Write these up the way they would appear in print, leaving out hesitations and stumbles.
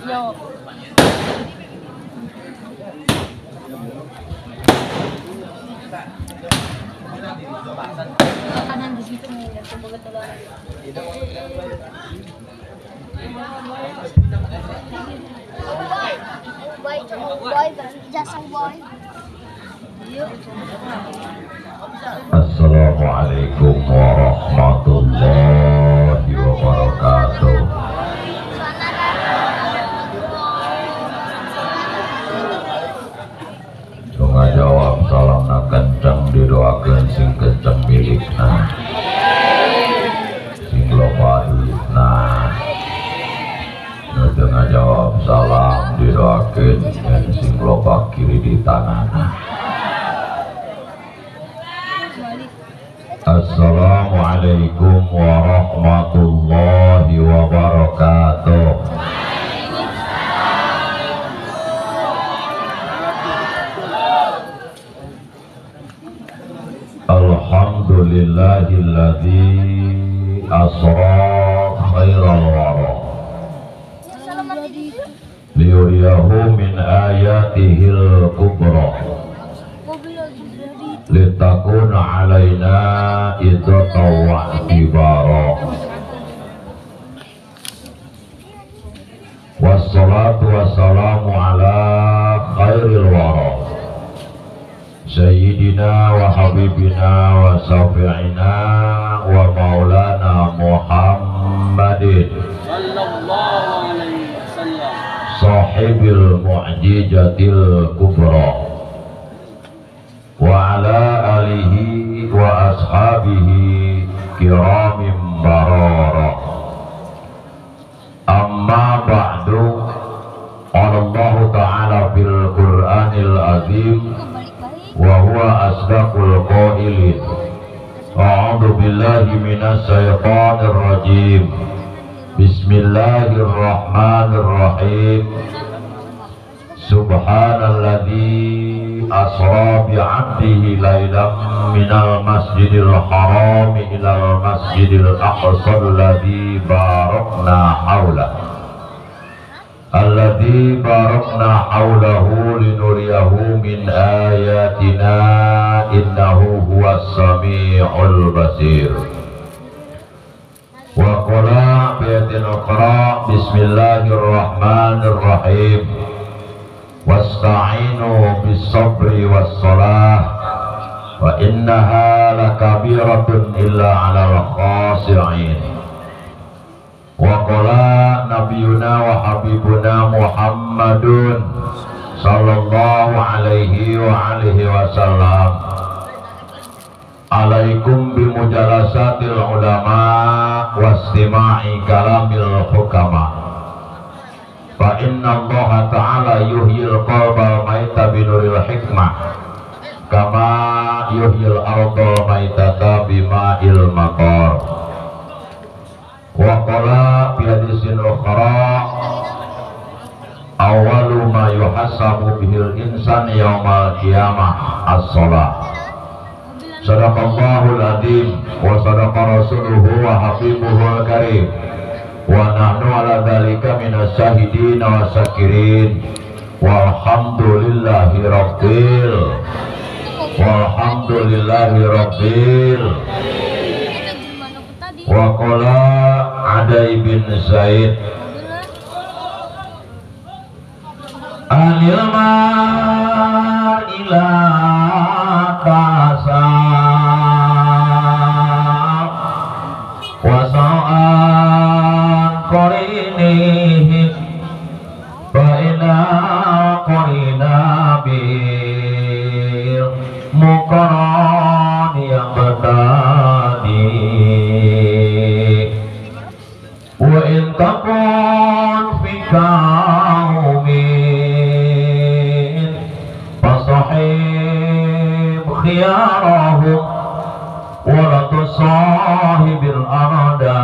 Yo. Kanan di situ nih, dan coba ketelan. Assalamualaikum warahmatullahi wabarakatuh. Sunga jawab salamna kenceng didoakeun sing kenceng milikna, sing loba duitna. Sunga jawab salam didoakeun sing loba kiri di tanganna. Assalamualaikum warahmatullahi wabarakatuh. Alhamdulillahilladzi asra khairal wara liyuriyahu min ayatihil kubra litakuna alaina idzatan wa ibara. Wassalatu wassalamu ala khairil wara sayyidina wa habibina wa syafi'ina wa maulana Muhammadin sallallahu alaihi wasallam sahibil mu'jizatil kubra wa ala alihi wa ashabihi kiramin barara. Amma ba'du, qala Allah ta'ala fil Qur'anil azim wa huwa asdaqul qailin. A'udzu billahi minas syaitonir rajim. Bismillahirrahmanirrahim. Subhanalladzi asra bi'abdihi laylan minal masjidil haram ilal masjidil aqsa alladzi barakna haulahu linuriyahu min ayatina innahu huwas sami'ul basir. Wa qala bi'atil ukhra bismillahirrahmanirrahim. Wasta'inu bis-sabri was-salah wa innaha lakabiratun illa 'alal khashi'in. Wa qala nabiyuna wa habibuna Muhammadun sallallahu alaihi wa alihi wasallam, alaikum bimujalasatil ulama wastima'i kalamil hukama. Fa inna Allah ta'ala yuhyil qalbal maita binuril hikmah kama yuhyil ardal maitata bima'il maqar. Wa qala bi hadisin ukhra awwalu ma yuhassabu bihil insan yaumal qiyamah as-shalah. Sadaqallahul adzim wa sadaqa rasuluhu wa habibuhul karim. Wa nahnu ala dzalika minas syahidin wa syakirin walhamdulillahi rabbil. Wa qala Adai bin Zaid anil ila kasa wa qarinihim fa ina qarina bil muqarran yang bertani wa in takun fi qaumin fasahib khiyarahum wa la tusahibil arada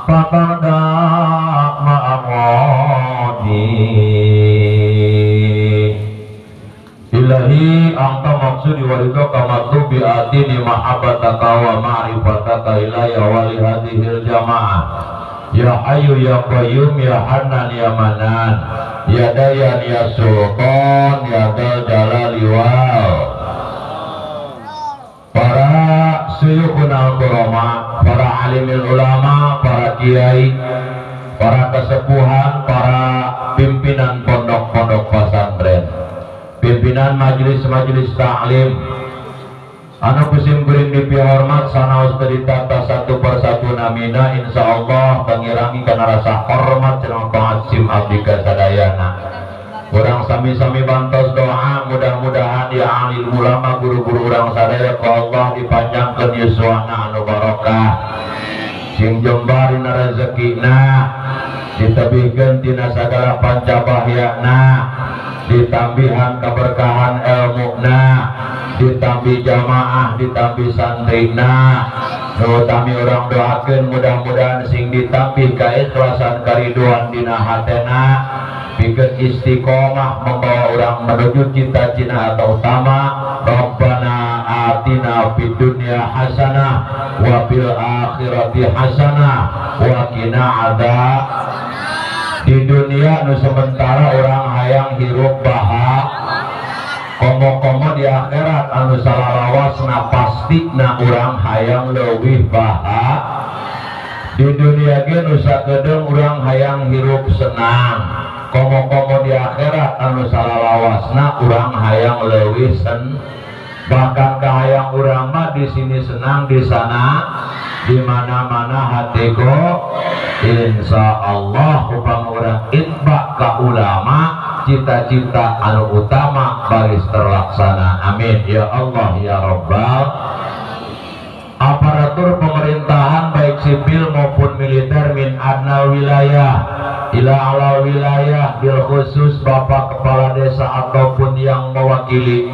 fatada ma'amadi. Ilahi anta maksudi waridho kamatu bi'atini mahabbataka wa ma'rifataka ilayya wali hadihil jamaah Ya Hayyu ya Qayyum ya Hanan ya Manan ya Dayan ya Sultan ya Dzal Jalali wal. Para suyukhun al-qurama, para alimil ulama, para kiai, para kesepuhan, para pimpinan pondok-pondok pesantren, pimpinan majelis-majelis taklim, anu kusim kuring dipihormat sanaos ditata satu persatu namina, insyaallah pengirangi kana rasa hormat cenah pangacim abdi kasadayana. Urang sami-sami bantos doa mudah-mudahan ya alim ulama guru-guru urang sadaya ka Allah dipanjangkeun yuswana anu barokah, sing jembar dina rezekina, ditebihkeun tina sagala pancabahyana, ditambihan keberkahan ilmuna, ditambi jamaah, ditambi santrina. Utami orang doakeun mudah-mudahan sing ditambi kaikhlasan kariduan dina hatena, bikin istiqomah membawa orang menuju cita-cita atau utama. Rabbana atina fid dunya hasanah wa fil akhirati hasanah wa qina adzab. Di dunia nu sementara orang hayang hirup baha, komo-komo di akhirat anu salalawasna pastina urang hayang leuwih baha. Di dunia ge nu sakedeung urang hayang hirup senang, komo-komo di akhirat anu salalawasna urang hayang leuwih bahkan kahayang urang mah di sini senang, di sana di mana-mana hatiku. Insya Allah upama urang itba ka ulama, cita-cita anu utama baris terlaksana. Amin ya Allah ya Rabbal. Aparatur pemerintahan baik sipil maupun militer min adna wilayah ila ala wilayah, bil khusus Bapak Kepala Desa ataupun yang mewakili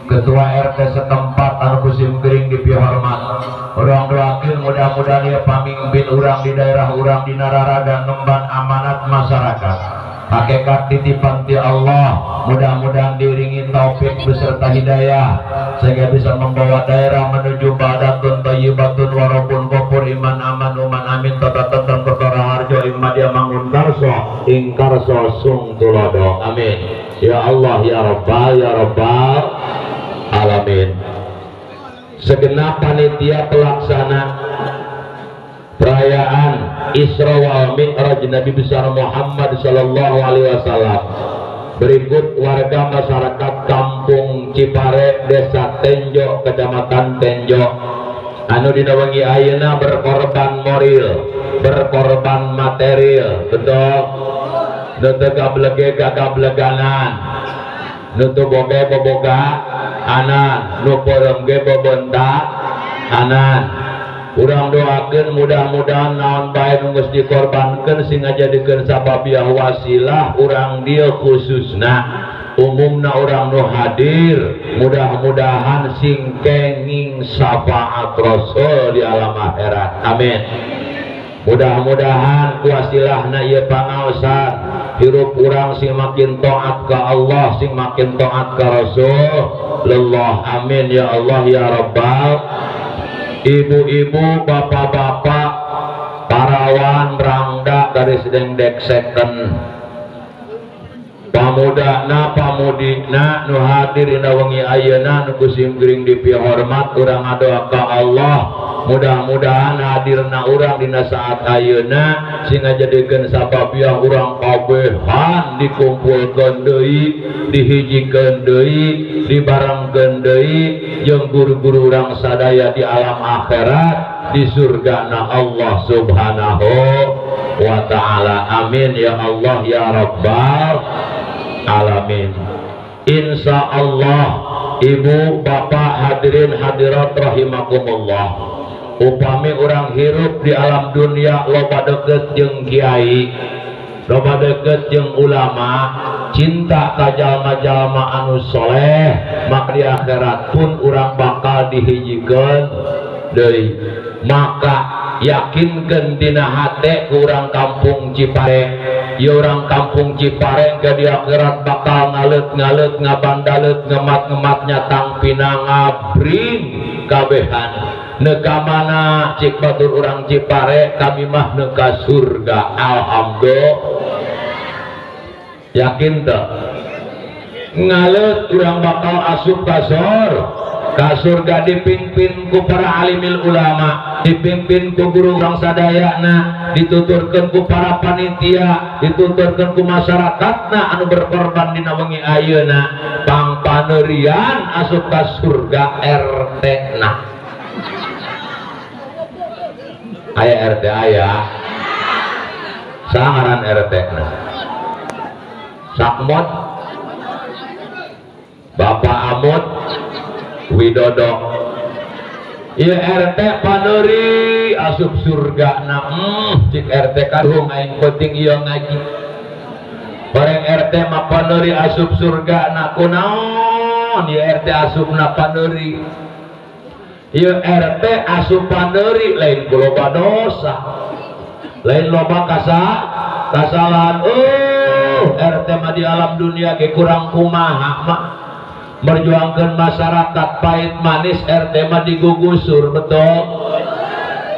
Ketua RT setempat anu kusim kering dipihormat, urang doakeun mudah-mudahan ya pamimpin urang di daerah urang di nararada ngemban amanat masyarakat, hakikat titipan ti Allah, mudah-mudahan diiringi taufik beserta hidayah sehingga bisa membawa daerah menuju badatun thayyibatun warabun ghafur iman aman uman amin tata tentang ketara harjo immadya mangun karso ingkarso sung tulodo. Amin ya Allah ya Rabbal ya Rabbal alamin. Segenap panitia pelaksana perayaan Isra wal Mi'raj Nabi besar Muhammad sallallahu alaihi wasallam, berikut warga masyarakat Kampung Cipare, Desa Tenjo, Kecamatan Tenjo, anu dina wengi ayeuna berkorban moral, berkorban material, betul, nutu gablege gagableganan, nutu boga boboga anan, nu porem ge bobentak anan. Urang doakeun mudah-mudahan naon bae nu geus dikorbankeun sing ngajadikeun sababiah wasilah urang dieu khususna umumna urang nu hadir, mudah-mudahan sing kenging syafaat Rasul di alam akhirat. Amin. Mudah-mudahan kuasilahna ieu pangaosan hirup urang sing makin taat ka Allah, sing makin taat ka Rasulullah. Amin ya Allah ya Rabbal. Ibu-ibu, bapak-bapak, parawan, rangda dari sedang dekseken, pamudana, pamudina, nu hadir dina wengi ayeuna nu kusim gering dipihormat, urang ngadoa ka Allah, mudah-mudahan hadirna urang dina saat ayeuna sing ngajadikeun sababiah urang kabehan dikumpulkeun deui, dihijikeun deui, dibarengkeun deui jeung guru-guru urang sadaya di alam akhirat di surgana Allah subhanahu wa ta'ala. Amin ya Allah ya Rabbal alamin. Insya Allah ibu bapak hadirin hadirat rahimakumullah, upami orang hirup di alam dunia loba deket jeung kiai, loba deket jeung ulama, cinta ka jalma-jalma anu soleh, maka di akhirat pun urang bakal dihijikeun deui. Maka yakinkeun dina hate urang Kampung Cipare, ya urang Kampung Cipare ke di akhirat bakal ngalet-ngalet, ngabandalet, ngemat-ngematnya tang pinang ngabring kabehan neka mana cik batur urang Cipare kami mah neka surga alhamdulillah. Yakin tuh ngalet urang bakal asup ka surga dipimpin ku para alimil ulama, dipimpin ku guru urang sadayana, dituturkeun ku para panitia, dituturkeun ku masyarakatna anu berkorban dina wengi ayeuna pangpaneurian asup ka surga RT na. Aya RT aya. Sangaran RT na. Sakmod Bapak Amut Widodo. Ieu RT paneuri asup surga na. Cik RT karuhung aing penting ieu ngaji. Bareng RT mah paneuri asup surga na kunaon ieu RT asupna paneuri. Ieu RT asup paneuri lain loba dosa. Lain loba kasalahan. RT mah di alam dunia ge kurang kumaha mah. Merjuangkan masyarakat pahit manis RT mah digugusur betul.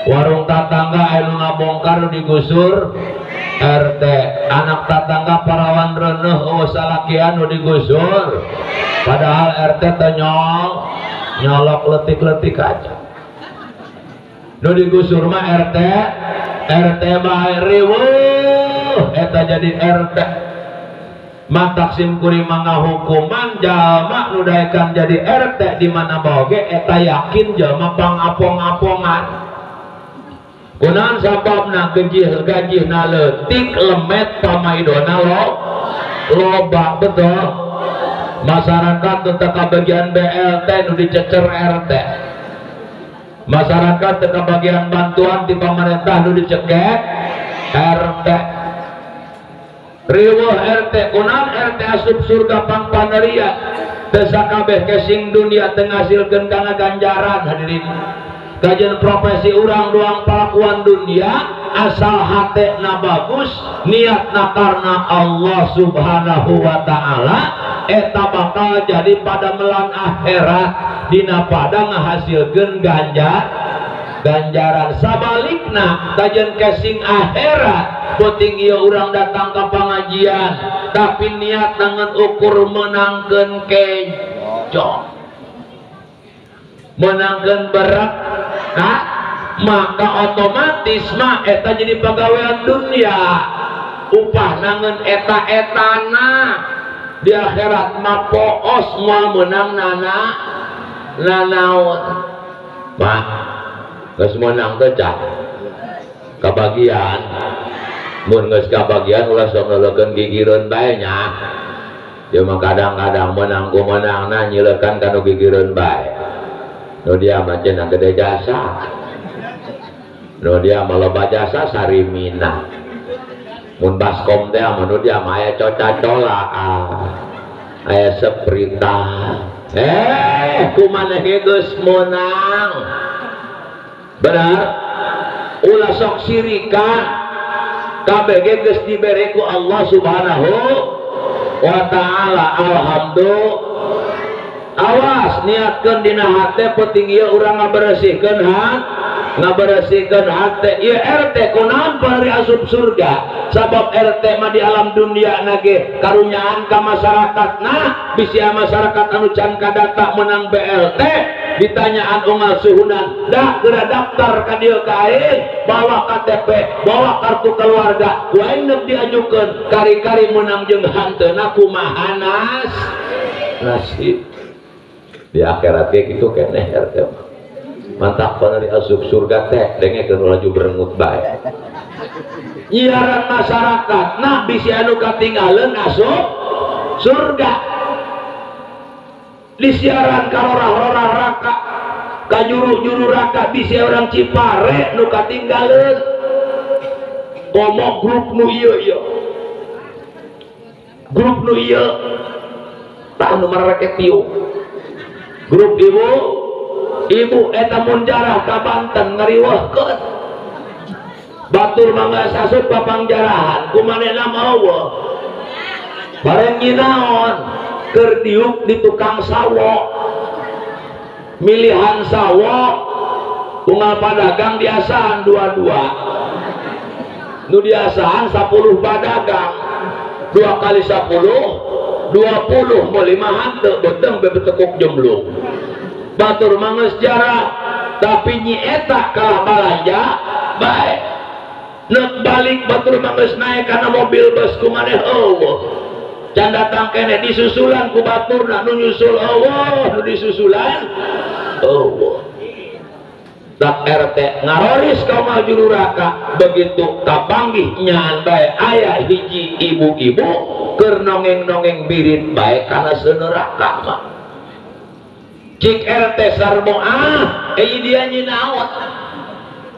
Warung tetangga anu ngabongkar digusur RT, anak tetangga parawan reuneuh salakian nu digusur. Padahal RT teh nyolok letik-letik aja. Nu digusur mah RT mah riweuh eta jadi RT. Mataksim kuring mangga hukuman jalma nu daekan jadi RT di mana boge eta yakin jalma pangapong-apongan. Kunaon sababna gajihna leutik lemet pamaidona loba betul. Masyarakat teu kabagian BLT nu dicecer RT. Masyarakat teu kabagian bantuan di pemerintah nu dicekek RT. Riweuh RT kunaon RT asup surga pangpaneurian teu sakabeh kesing dunia teu ngasilkeun kana ganjaran hadirin. Kajian profesi urang doang palakuan dunia asal hatena bagus niatna karena Allah subhanahu wa ta'ala eta bakal jadi pada melan akhirat dina pada ngahasilkeun ganjaran. Sabalikna kajian kesing akhirat penting ieu urang datang ke pengajian tapi niat dengan ukur menangkeun kejo menangkeun berat maka otomatis mah eta jadi pegawaian dunia upah nangen eta-etana di akhirat mah poos moal menang nanaon mah geus menang teh cah kabagian mun geus kabagian ulah sok nuleukeun gigireun bae nya. Ieu mah kadang-kadang menang ku menangna nyileukan kanu gigireun bae. Nu dia mah cenah gede jasa. Nu dia mah loba jasa sarimina. Mun baskom teh mah nu dia mah aya coca-cola, aya seprita. Kumaneh ge geus menang. Benar? Ulah sok sirikan. KBG geus dibere ku Allah subhanahu wa ta'ala. Alhamdulillah. Awas niatkeun dina hate penting ieu urang ngaberesihkeun hate. Ieu RT kunaon bari asup surga sabab RT mah di alam dunia nage karunyaan ka masyarakatna bisia masyarakat anu can kadata menang BLT ditanyaan unggal suhunan dah geura daftar ka dieu ka aing bawa KTP bawa kartu keluarga wae neuk diajukeun kari-kari menang jeung hanteuna kumaha nasib di akhirat ge kitu keneh RT mantap panari asup surga teh dengekeun laju berengut bae nyiaran masyarakat nah bisi anu katinggalan asup surga disiaran ka lorah-lorah raka ka juru-juru raka bisi orang Cipare nu katinggalan komo grup nu ieu grup nu ieu tah nu marake tiu grup ibu eta mun jarah ka Banten ngariweuhkeun batur mangga sasup ka pangjarahan kumanehna maeuweul bareng nyinaon keur diuk di tukang sawo milihan sawo unggal padagang diasaan dua-dua nu diasaan 10 padagang 2 kali 10 20 mau 5 hante beteng bebetekuk jemblung batur manges jarah tapi nyi eta kalah balanja baik nek balik batur manges naik karena mobil bus kumaneh Allah can datang kene disusulan ku batur nu nyusul Allah nu disusulan Allah tak RT ngaroris kau maju luraka begitu kapanggih nyaan bae ayah hiji ibu-ibu keur nongeng-nongeng birit bae kana seneraka mah cik RT sarmo dia nyinaot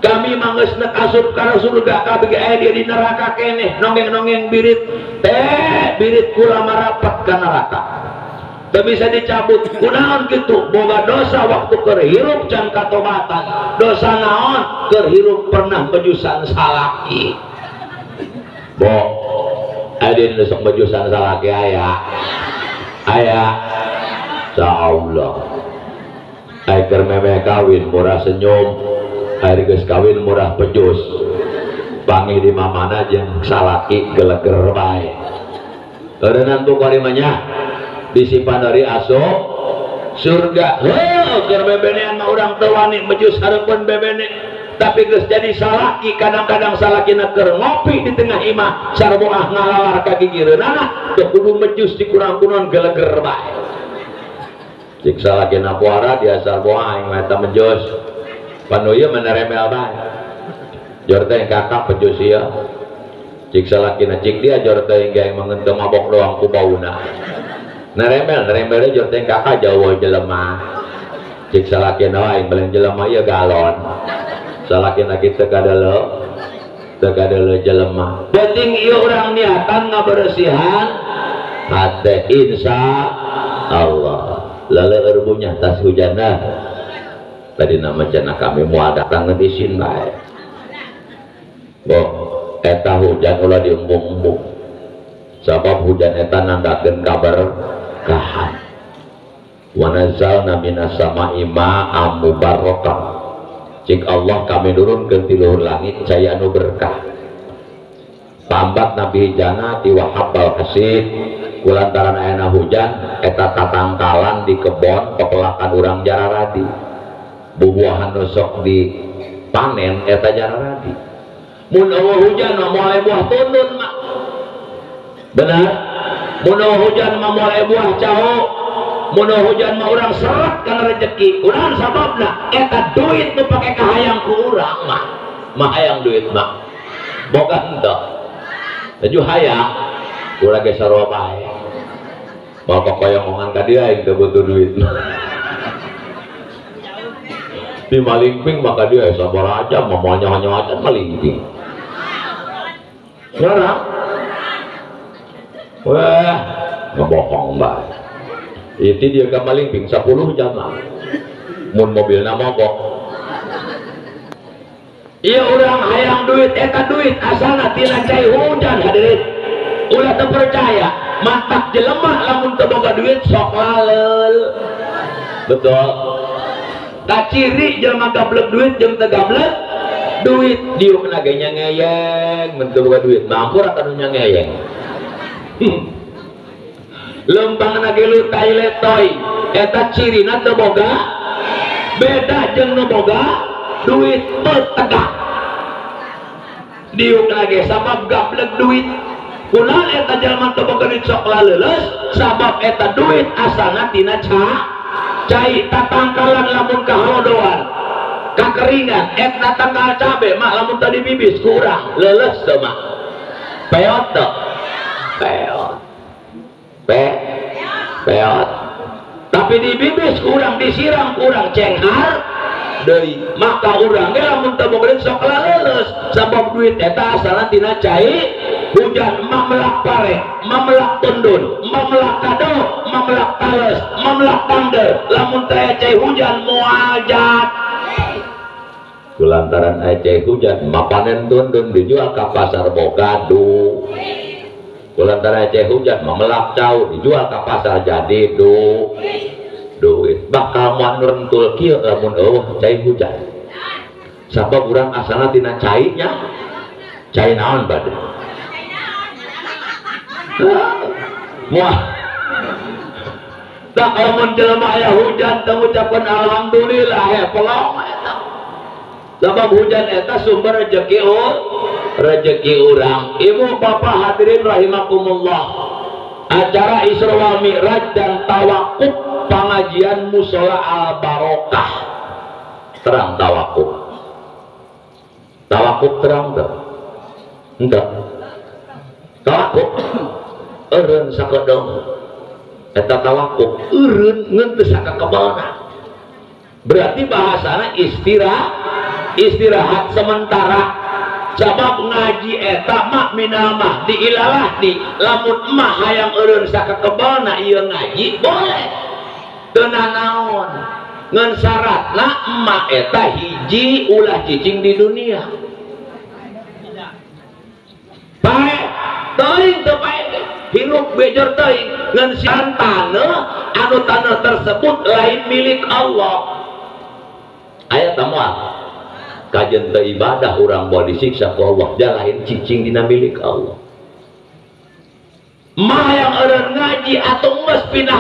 kami manggeus nek asup kana surga kabeh aya dia di neraka keneh nongeng-nongeng birit teh birit kula marapat ka neraka teu bisa dicabut kunaon kitu boga dosa waktu keur hirup can katobatan dosa naon keur hirup pernah bejusan salaki bo aya nu sok bejusan salaki aya insyaallah aya keur memeh kawin murah senyum aya geus kawin murah bejus panggih di mamana jeung salaki geleger bae eureunnan tu karimanya disipan dari asup surga keur bebenean mah urang teu wani bejus hareupeun bebene tapi geus jadi salaki kadang-kadang salakina keur ngopi di tengah imah sarboah ngalalar ka gigireunana teu kudu bejus dikurang-kurang geleger bae cik salakina puara dia sarboah aing mah eta bejus panu ieu meneremel bae jor teh kakak bejus ieu cik salakina cik dia jor teh engge mangeunteu mabok doang ku bauna nerembel jor teh kakak jauh jelema cik salakina aing balen jelema ieu galon salakina kitu kadalo jelema penting ieu urang niatan ngaberesihan hate insya Allah laleur bunya tas hujanna tadi nama cenah kami moal datang ngedisin bae bo eta hujan ulah diumbung-umbung sabab hujan eta nandakeun kabar kahan wa nazzalna minas sama'i ma'am mubarakah cik Allah kami nurunkeun ti luhur langit caya anu berkah tambat nabi hijana ti wahabbal hasid kulantaran ayana hujan eta tatangkalan di kebon pepelakan urang jararadi bubuahan nu sok dipanen eta jararadi mun eueuh hujan mah moal buah tundun mah benar mun hujan mah moal buah cao mun hujan mah urang seret kana rezeki urang sababna eta duit nu pake kahayang ku urang mah hayang duit mah boga henteu taju hayang urang ge sarua bae bapak koyongan ka dia aing teu butuh duit di malingping maka dia sabar aja mah moal nyawa-nyawa acan malingping sekarang wah ngebohong mbak itu dia ke malingping 10 jam lah mun mobilna mogok iya urang hayang duit eta duit asalna tina cai hujan hadirin ulah teu percaya mantak jelema lamun teu boga duit sok lalel betul tak ciri jelema gablek duit jeung teu gablek duit diukna ge nyangeyeng mun teu boga duit mampu ra kanu nyangeyeng lempang nage lutai letoy eta cirina teu boga beda jeung nu boga duit teu tegak diukna ge sabab gablek duit kunaon eta jalma teu boga duit sok laleuleus sabab eta duit asalna tina cai tatangkalan lamun kahodoan kakeringan eta tangkal cabe mah lamun tadi bibis kurang leuleus teu mah peot teu peot tapi di bibis kurang disiram kurang cenghar deui maka urang ge lamun teu boga sok laleuleus sabab duit eta asalna tina cai hujan mamelak pare mamelak tundun mamelak kado mamelak tales mamelak tangde lamun teu cai hujan moal jat kulantaran aya cai hujan mapanen tundun dijual ka pasar bogadu kulantaran cai hujan mamelak cau dijual ka pasar jadi duit bakal moal rentul kieu lamun eueuh cai hujan sabab urang asalna tina cai nya. Cai naon bade? Muah. Tak lamun jelema aya hujan teu ngucapkeun alhamdulillah ya pelong eta. Sabab hujan eta sumber rezeki urang. Ibu bapak hadirin rahimakumullah. Acara Isra wal Mi'raj dan tawakuf pengajian musola al barokah. Terang tawakuf. Tawakuf terang teu? Enggak. Tawakuf eureun sakedong. Eta tawakuf eureun ngeun teu sakakebalna. Berarti bahasana istirahat sementara. Sabab ngaji eta mak minal mahdi ilalah di lamun emah hayang eureun sakakebalna ieu ngaji boleh. Teu nanaon. Ngeun syaratna emak eta hiji ulah cicing di dunia. Bae, teuing teu bae. Hirup bejor teuing ngeun sian taneuh anu taneuh tersebut lain milik Allah. Aya tamual kajen teu ibadah urang mau disiksa ku Allah da lain cicing dina milik Allah. Mah yang eureun ngaji atuh geus pindah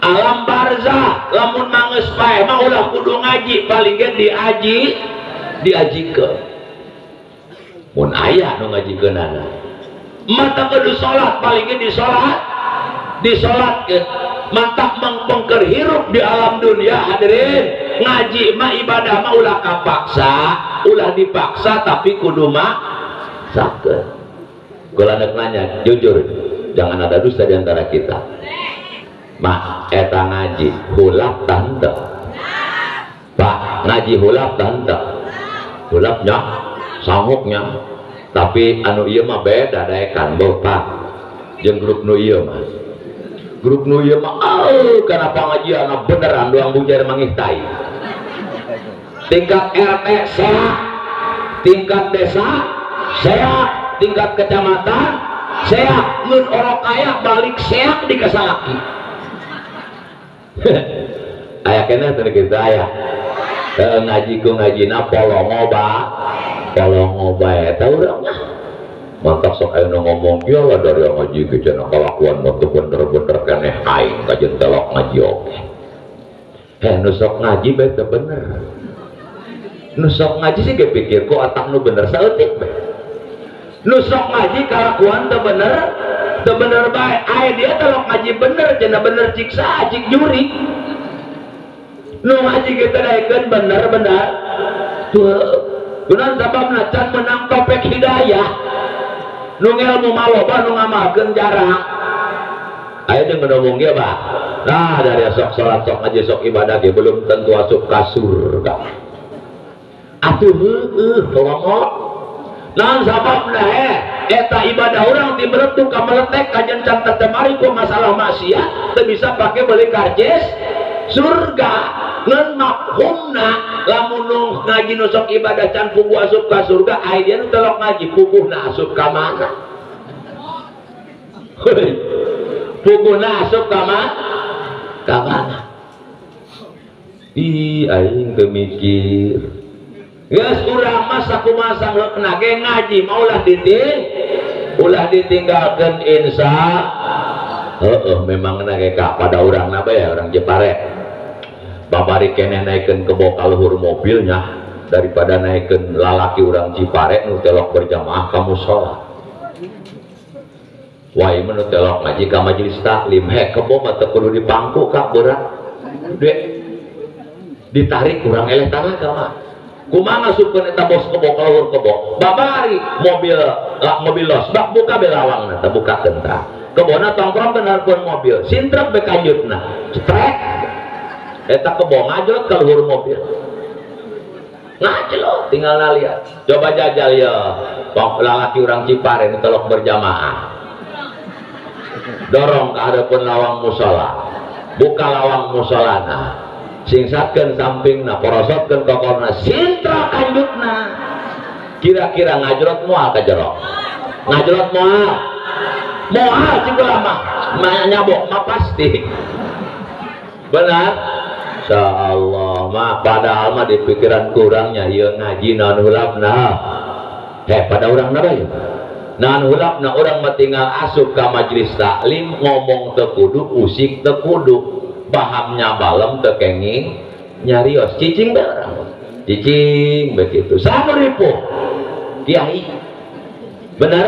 alam barzah lamun mangeus bae mah ulah kudu ngaji paling ge diajikeun. Mun aya nu ngajikeunana mata kudu salat paling ge disolatkeun. Mantap mengpengker hirup di alam dunia hadirin. Ngaji mah ibadah mah ulah kapaksa, ulah dipaksa tapi kudu maksakeun. Kula nanya jujur, jangan ada dusta di antara kita. Mak eta ngaji hulap tante. Pak ngaji hulap tante. Hulapnya sanggupnya. Tapi anu ieu mah beda daekan Bapak. Jeung grup nu ieu mah. Grup nu ieu mah kana pangajian beneran doang bujar mangihtai. Tingkat RT sehat, tingkat desa sehat, tingkat kecamatan sehat, mun orang kaya balik sehat di kasalaki. Aya keneh teh kita aya. Ngaji ku ngajina polongoba eta urang mah. Mantap sok aya nu ngomong ya lah dari ngaji ke cenah kalakuan mah teu bener-bener keneh aing kajen telok ngaji oge. Nu sok ngaji bae teu bener. Nu sok ngaji sih ge pikir ku otak nu bener saeutik bae. Nu sok ngaji kalakuan teu bener bae. Aya dia telok ngaji bener cenah bener ciksa cik nyuri. Nu ngaji kita daekeun bener. Tuh benar sababna can menang topik hidayah. Nu ngelmu maloba nu ngamalkeun jarang. Aya jeung ngomong ge Pak. Nah dari sok salat sok ngaji sok ibadah ge belum tentu asup ka surga. Atuh heueuh kolomot. Naon sababna eta ibadah urang ti bereutuk ka meletek kajen can tetemari ku masalah maksiat teu bisa pake beli karcis surga. Ngeun makhumna lamun nu ngaji nu sok ibadah can puguh asup ka surga aya dia nu telok ngaji puguhna asup ka mana? Puguhna asup ka mana? Ih aing teu mikir. Geus urang mah sakumaha sangleukna ge ngaji mah ulah ditinggalkeun insya. Memang ge ka pada urangna bae urang Jepare. Babari keneh naikkeun ke boka luhur mobilnya daripada naikkeun lalaki urang Cipare nu telok berjamaah ka mushola. Wai nu telok ngaji ka majelis taklim kebo mah teu kudu dipangku ka berat. Dek ditarik urang eleh tanaga mah. Kumaha ngasupkeun eta bos kebo ka luhur kebo. Babari mobil los bak buka belawangna teh bukakeun tah. Kebona tongkrong kenarkeun mobil. Sintrep be kanjutna. Ceprek. Eta kebo ngajlot ka luhur mobil. Ngajlot tinggal lihat. Coba jajal ya. Lalaki urang Cipare nu telok berjamaah. Dorong ke hadapan lawang musola. Buka lawang musolana. Singsatkeun sampingna, porosotkeun kokorna, sintra kanjutna. Kira-kira ngajlot moal ka jero. Ngajlot moal. Moal cik lama. Nyabok mah pasti. Benar. Masya Allah, mah padahal mah di pikiran kurangnya ieu ngaji naon hulapna. Pada orang napa ya? Naon hulapna orang mah tinggal asup ka majelis taklim ngomong teu kudu, usik teu kudu, pahamnya balem teu kenging nyarios cicing barang. Cicing begitu. Samuripu kiai. Bener?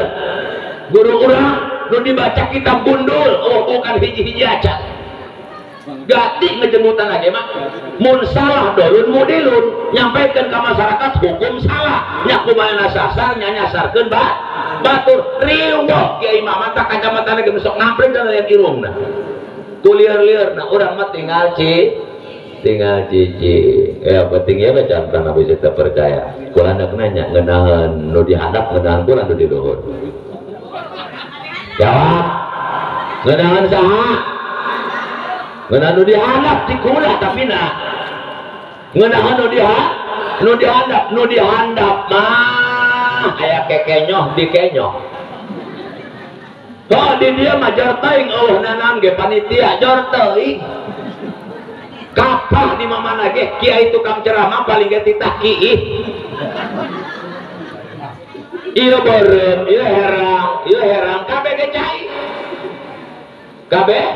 Guru urang nu dibaca kitab gundul, oh bukan hiji-hiji acan. Gati ngejemutan lagi mah mun salah dolun mudilun nyampaikan ke masyarakat hukum salah nyaku mana sasar nyasarkeun batur riweuh kiai mah tak kacamata lagi besok nampring dan lihat irungna tuliar-liar nah urang mah tinggal cici ya penting ya baca karena bisa terpercaya kula anak nanya ngeunaheun nu dihadap ngeunaheun kula nu di luhur jawab ngeunaheun saha ngeunah nu dihandap di kula tapi nah ngeunah nu dihandap mah aya kekenyoh di kenyoh oh di dia mah jor teuing eueuh nanan ge panitia jor teuing kapah di mamana ge kiai tukang ceramah paling ge titah kiih ieu beureum ieu herang kabeh ge cai kabeh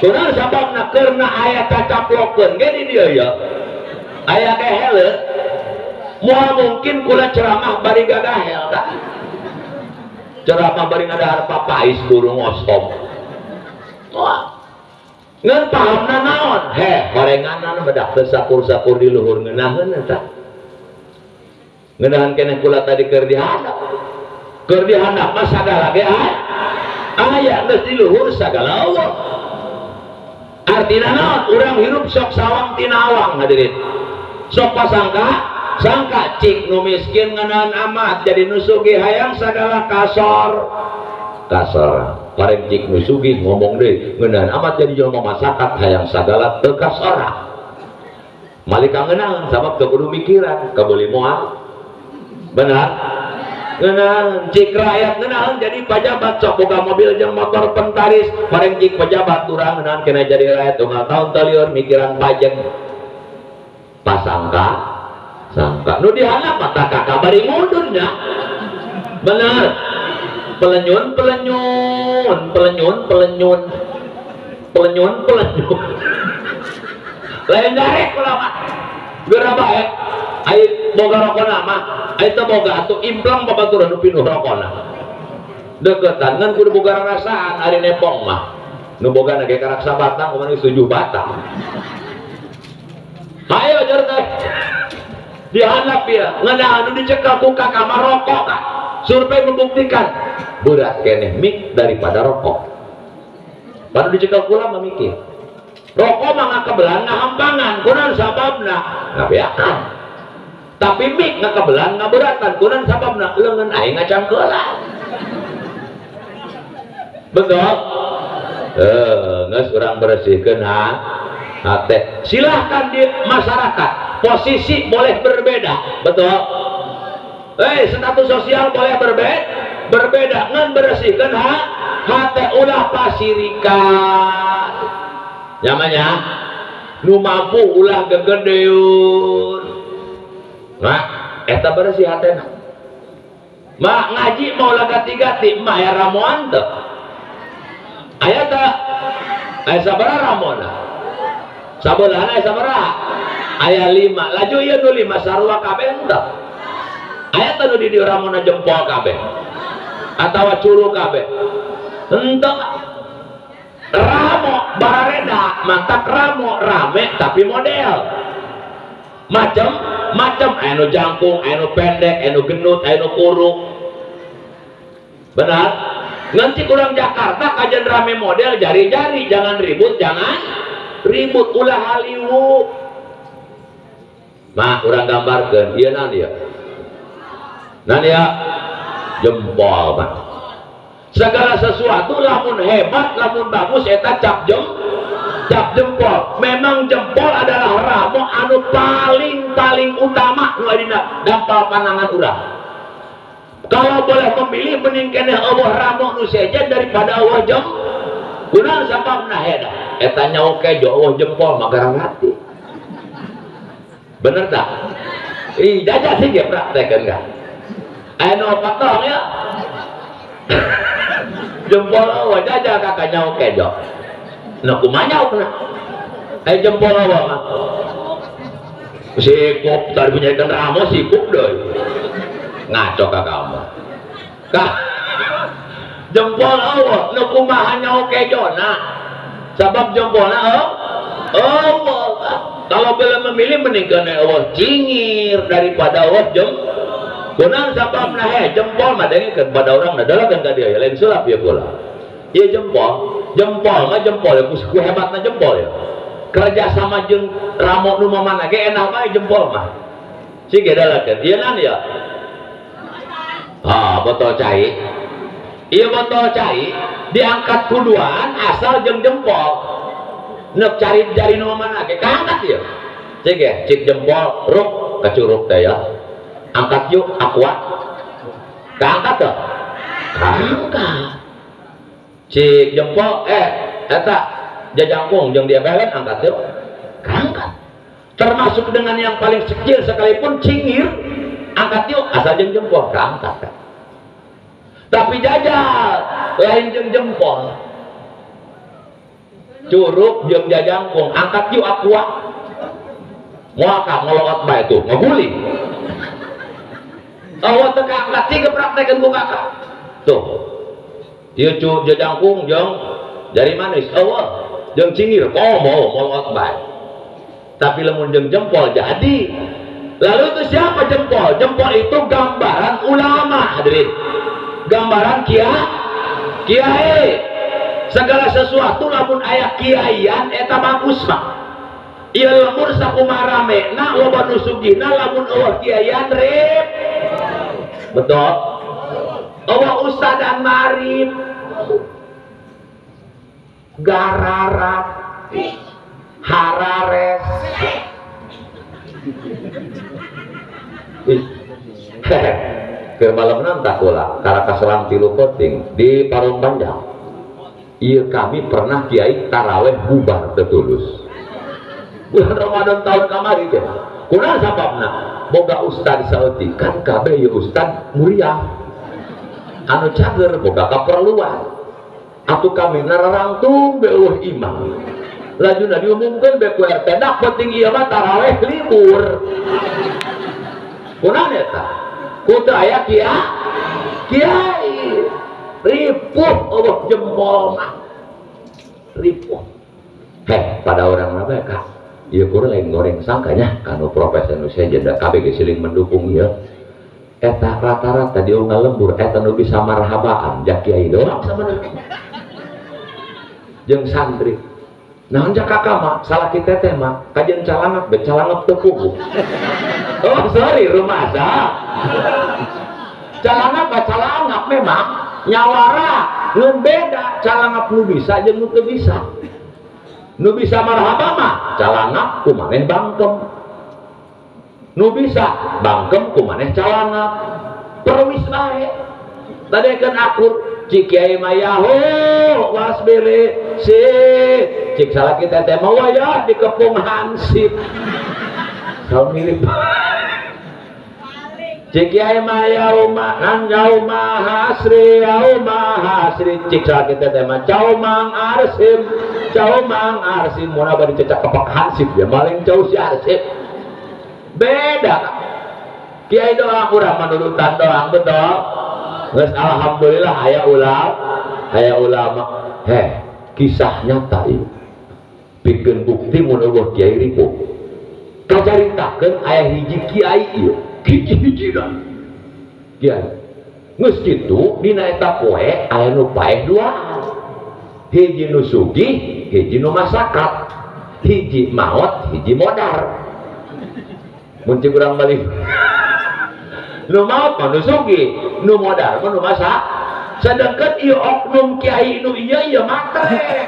kurang sababna karena ayat kacaplokeun ge di dieu ya aya keheuleuh moal mungkin kula ceramah bari gagahel tah ceramah bari ngadahar papais guru ngosom wah ngeun pahamna naon gorenganan bedak teu sakur-sakur di luhur ngeunaheun tah ngeunaheun keneh kula tadi keur dihandap mah sagala ge aya geus di luhur sagala Allah. Artinya naon urang hirup sok sawang tina awang hadirin sok pasangka sangka cik nu miskin ngeunaan amat jadi nu sugih hayang sagala kasor pareng cik nu sugih ngomong deui ngeunaan amat jadi jelema masyarakat hayang sagala teu kasora malika ngeunaan sabab teu kudu mikiran kebeuli moal benar ngeunaan cik rakyat ngeunaan jadi pajabat sok boga mobil jeung motor pentaris pareng cik pejabat urang ngeunaan kena jadi rakyat tunggal taun talieur mikiran pajak pasangka nu dihandap mah tak kabari mundurnya bener pelenyun lain darek ulah mah geura bae aya boga rokona mah aya teu boga atuh implang babaturan nu pinuh rokona deketan ngan kudu boga rasaan ari nepong mah nu boga na ge karaksa batang kumaha 7 batang ayo jar teh dihandap ya ngeunah anu dicekal ku ka kamar rokok kan survei membuktikan berat keneh mik daripada rokok baru dicekal kula mah mikir rokok mah ngakebelan ngahampangan kunaon sababna ngabeakan tapi mik ngakebelan ngaberatan kunaon sababna leungeun aing ngacangkeulan betul geus urang bersihkeun hate silahkan di masyarakat posisi boleh berbeda betul status sosial boleh berbeda ngan bersihkeun hate ulah pasirikan namanya nu mampu ulah gegedeun nah eta bersih hatena mah ngaji mau lah gati-gati mah ya ramuan teu aya teu aya sabaraha ramona sabeulana aya sabaraha aya 5 laju ieu nu 5 sarua kabeh teu aya teu nu di dieu ramona jempol kabeh atawa curu kabeh henteu ramo barareda mantap ramo rame tapi model macam aya nu jangkung aya nu pendek aya nu gendut aya nu kurung benar nganti kurang Jakarta kajian rame model jari-jari jangan ribut ulah haliwu mah urang gambarkeun ieu naon ieu jempol mah segala sesuatu lamun hebat lamun bagus eta cap jempol memang jempol adalah ramo anu paling utama nu adina dampal panangan urang kalau boleh memilih mending keneh eueuh ramo nu sejen daripada eueuh jempol kunaon sababna eta nyaho kejo eueuh jempol mah garang hati bener tak? Ih, jajak sih dia praktekan enggak? Ayo patong ya. Jempol awal jajak kakaknya oke jok. Nah kumanya kena. Ayo jempol awal mah. Sikup tadi punya ikan ramo sikup doi. Ngaco kakak mah. Kak jempol awal. Nah kumahanya oke jok. Nah sebab jempolnya kalau boleh memilih mendingan awal cingir daripada awal kunang sabab nah jempol mah dengan pada orang nah dalam kan dia ya lain sulap ya pula iya jempol mah jempol ya ku hebatnya jempol ya kerja sama jeung ramo nu mana ge enak mah jempol mah si ge dalakeun ieu nan ya botol cai iya botol cai diangkat kuduan asal jeung jempol neuk cari jari nu mana ge kaangkat ya cik ya cik jempol ruk kacuruk teh ya angkat yuk aqua keangkat tuh keangkat cik jempol eta jajangkung jeung dia belen angkat yuk keangkat termasuk dengan yang paling kecil sekalipun cingir angkat yuk asal jeung jempol keangkat kan? Tapi jajal lain jeung jempol curug jeung jajangkung angkat yuk aqua muaka ngelot bae tuh ngeguling awal teka angkat sih kepraktekan ku kakak tuh dia cu jajangkung jeng jari manis awal jeng cingir mau baik tapi lemun jeng jempol jadi lalu itu siapa jempol itu gambaran ulama hadirin gambaran kiai segala sesuatu lamun aya kiaian eta bagus mah ieu lamun sakumaha ramena loba nu sugihna lamun eueuh kiaian rep betul eueuh ustadan marif gararat harares ke malam nanti kula karena kaselang tilu penting di Parung Panjang iya kami pernah kiai taraweh bubar tetulus bulan Ramadan tahun kemarin ya kuna sababna boga ustad saeutik kan kabeh ya ustad muria anu cager boga kaperluan atuh kami nararangtung beueuh imam lajuna diumumkeun be ku RT dak penting ieu mah taraweh libur kunaon eta kudu aya kiai ripuh eueuh jempol mah ripuh pada orang apa ya kak iya kurang lain goreng sangkanya kanu profesor saya jeda KBG siling mendukung ya eta rata-rata dia ngalembur eta nu bisa marhabaan jak kiai doang sama jeung santri nah jak kakak mah salah kita teh mah kajian calangap teu puguh oh sorry rumah sah calangap memang nyawara ngeun beda calangap nu bisa jeung nu teu bisa nu bisa marhaba mah calangap kumaneh bangkem nu bisa bangkem kumaneh calangap perwis bae tadi kan akur cik kiai mayaho was bele si cik salah kita teh mau ya di kepung hansip kalau mirip cik kiai mayauma nan yauma hasri cik salah kita teh mah caumang arsim mun bari cecak kepak hansip ya maling jauh si arsip beda kiai doang urang menurutan doang betul geus alhamdulillah aya ulama kisah nyata ieu pikeun bukti mun eueuh kiai ripuh kacaritakeun aya hiji kiai ieu hiji dah kiai geus kitu dina eta poe aya nu paeh duaan hiji nu sugih hiji nu masakat hiji maot hiji modar mun cik urang balik nu maot mah nu sugih nu modar mah nu masak sedangkan ieu oknum kiai nu ieu matre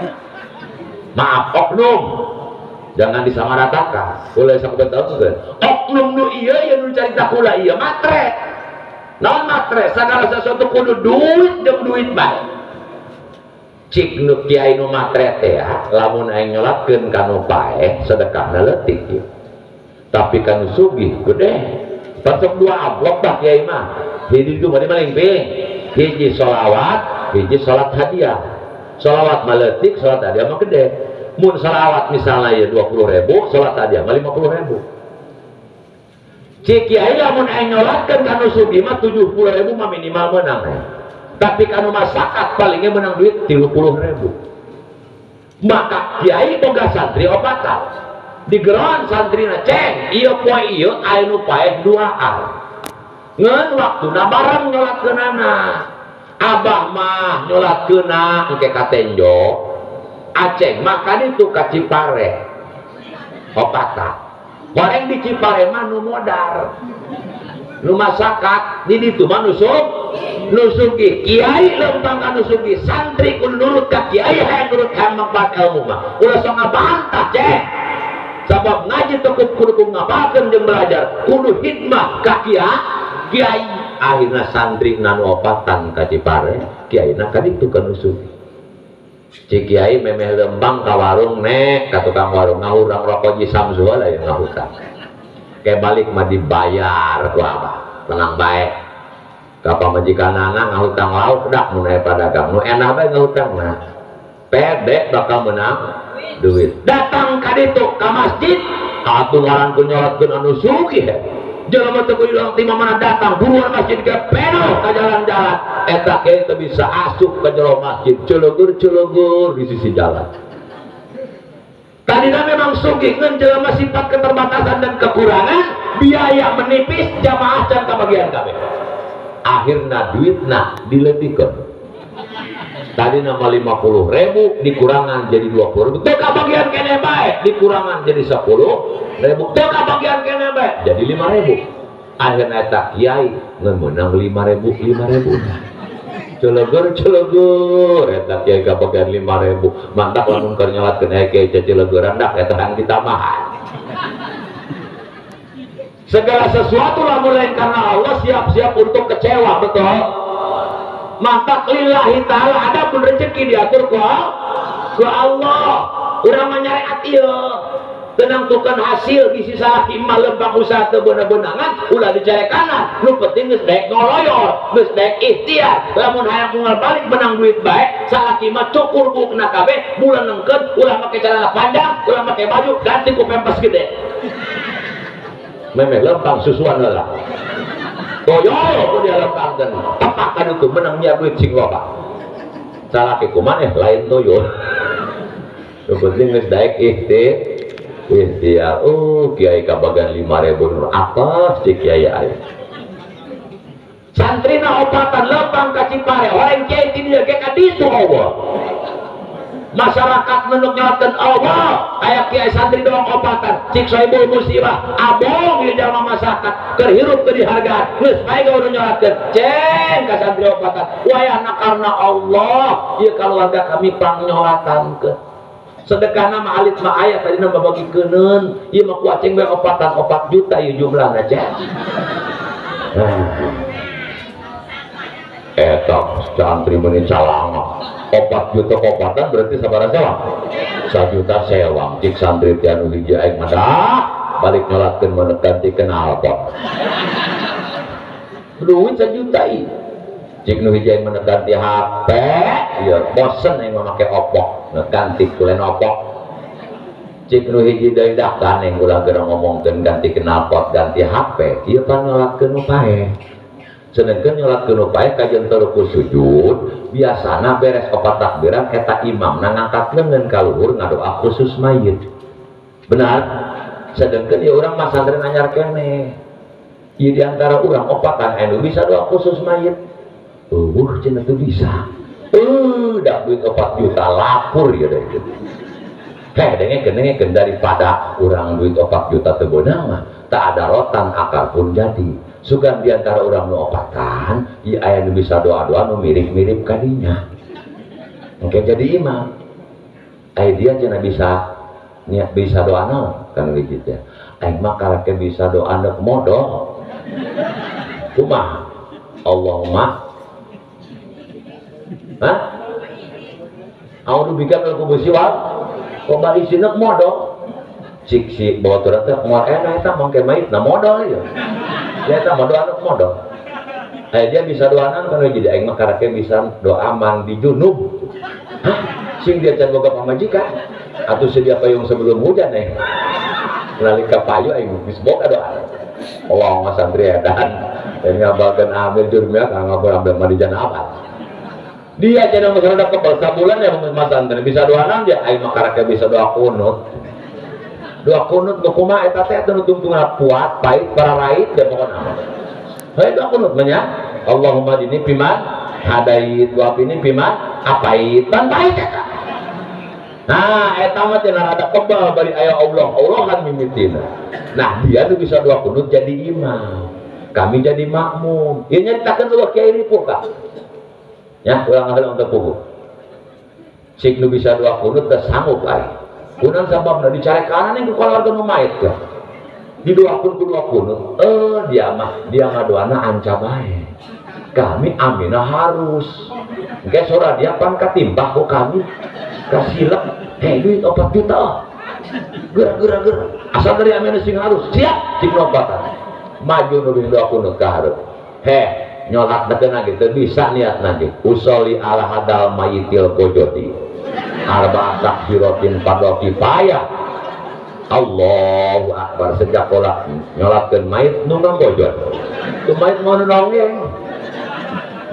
maaf oknum jangan disamaratakan boleh sampai tahu kan oknum nu ieu nu carita kula ieu matre naon matre sagala sesuatu kudu duit jeung duit bae cik nu kiai nu matre teh lamun aing nyolatkeun ka nu paeh sedekahna leutik ieu tapi kan sugih gede tetap 2 amplop dah kiai mah hiji itu bade maling ping hiji sholawat hiji sholat hadiah sholawat maletik sholat hadiah mah gede mun sholawat misalnya ya 20.000 sholat hadiah mah 50.000 cik kiai lamun aing nyolatkeun kanu sugih mah 70.000 mah minimal menang tapi kanu masyarakat palingnya menang duit 30.000 maka kiai boga santri opatan digeron santrina ceng iya poe iya anu paeh 2A ngan waktuna bareng nyolatkeunana abah mah nyolatkeunna engke ka Tenjo aceng maka ditu ka Cipare opatan goreng di Cipare mah nu modar nu masakat di ditu mah nusuki kiai lempang ka nusuki santri kudu nurut ka kiai hayang nurut hayang mangpaat ilmu mah ulah sok ngabantah ceng sabab ngaji tekuk kudu ngapakeun jeung belajar kudu hikmah ka kiai akhirna santri nanu opatan ka Cipare kiaina ka ditu ka nusuki cik kiai memeh lembang ka warung nek ka tukang warung ngahurang rokok Ji Samsul aya ngahutang kayak balik mah dibayar ku abah tenang bae ka pamajikanana ngahutang lauk dak mun aya padagang nu enah bae ngahutangna pede bakal menang duit datang ka ditu ka masjid atuh ngaran ku nyolatkeun anu sugih jelema teu kudu ti mana datang buruan masjid ge penuh ka jalan-jalan eta ge teu bisa asup ka jero masjid celegur di sisi jalan tadina memang sugih ngan jelema sifat keterbatasan dan kekurangan biaya menipis jamaah can kabagian kabeh akhirna duitna dileutikeun tadi nama 50.000 dikurangan jadi 20.000 teu kabagian kene bae dikurangan jadi 10.000 teu kabagian kene bae jadi 5.000 akhirnya eta kiai ngeunang 5.000 celegur eta kiai kabagian 5.000 mantap lamun keur nyolatkeun kiai celeguran dak eta hang ditamahan segala sesuatu lamun lain karena Allah siap-siap untuk kecewa betul maka lillahi ta'ala ada pun rezeki diatur ku Allah urang menyariat ieu tenangtukeun hasil bisi salaki mah lembang usaha teu beunang-beunangan ulah dicarekanna nu penting geus daek ngoloyor geus daek ikhtiar lamun hayang moal balik menang duit bae salaki mah cukur bukna kabeh bulan nengkeun ulah make celana panjang ulah make baju ganti ku pempes gede memeh lempang susuan heula toyo ku dia lepangkeun tepak kan itu menangnya duit sing loba salaki kumaneh lain toyo nu penting geus daek ikhtiar kiai kabagan 5.000 nur apa si kiai aya santrina opatan lempang ka Cipare orang kiai ti dieu ge ka ditu Allah masyarakat menuk nyolatkeun Allah aya kiai santri doang opatan cik soibul musibah abong di dalam masyarakat keur hirup teu dihargaan geus bae gawe nyolatkeun ceng ka santri opatan wayahna karena Allah ieu keluarga kami pangnyolatangkeun sedekahna mah alit mah aya tadina babagikeun ieu mah ku aceng bae opatan 4 juta ieu jumlahna ceng eta santri meuni calanga 4 juta kopatan berarti sabaraha sewang 1 juta sewang cik santri ti anu hiji aing mah balik nyolatkeun menekan ti kenal pot duit 1 juta ieu cik nu hiji aing menekan ti HP ieu bosen aing make opok nekan ti kulen opok cik nu hiji deui dah kaneng ulah geura ngomongkeun ganti kenal pot ganti HP ieu pan nyolatkeun pae sedangkan nyolatkeun pae kajen teu sujud biasana beres opat takbiran eta imam ngangkat leungeun ka luhur ngadoa khusus mayit benar sedangkan ieu urang mah santri anyar keneh ieu diantara urang opatan anu bisa doa khusus mayit cenah teu bisa dah duit 4 juta lapur ya deh dengekeun daripada urang duit 4 juta teu beunang mah tak ada rotan akar pun jadi sugan diantara orang nu opatan ieu aya nu bisa doa-doa nu mirip-mirip kadinya engke jadi imam aya dia cenah bisa doa naon kan gitu ya aing mah karake bisa doa neuk modal kumaha Allahumma a'udzu bika minal khubuthi wal khaba'is neuk modal si bawa turun teh mau enak eta mangke mait na modal ya. Ya eta modal anu modal. Dia bisa doanan kan jadi aing mah karake bisa doa mandi junub. Hah? Sing dia can boga pamajikan atuh sedia payung sebelum hujan nalika payu aing geus boga doa. Allah santri edan yang ngabalkeun amil jurumnya kang ngabul mandi janabat. Dia cenah masyarakat kebal sabulan ya Mas santri bisa doanan dia aing mah karake bisa doa kunut. Doa kunut nu kumaha eta teh atuh tungtungan puat, pait, para rait ya pokona. Hei doa kunut mah nya. Allahumma dini piman hadait wa pini piman apait tan pait eta. Nah, eta mah cenah rada kebal bari aya Allah-Allahan mimitina. Nah, dia tuh bisa doa kunut jadi imam. Kami jadi makmum. Ieu nyaritakeun eueuh kiai ripuh Kak. Ya, ulang-ulang untuk puguh. Sik nu bisa doa kunut teh sanggup ai. Kunaon sababna dicarekanan yang keluarga nu mait ya. Didoakeun ku doa kunut. Dia mah doana anca bae. Kami amina harus. Engke sora dia pan katimbah ku kami. Kasilep, duit 4 juta. Gerak. Asal dari amina sing harus. Siap cik lobatan. Maju nu doa kunut ka hareup. Nyolak dekeun gitu bisa niat nanti. Usolli ala hadal mayitil kojoti. Arba takbiratin fardhu kifayah. Allahu akbar sejak pola nyolakkeun mayit nu ngambojot. Tu mayit mau nongeng.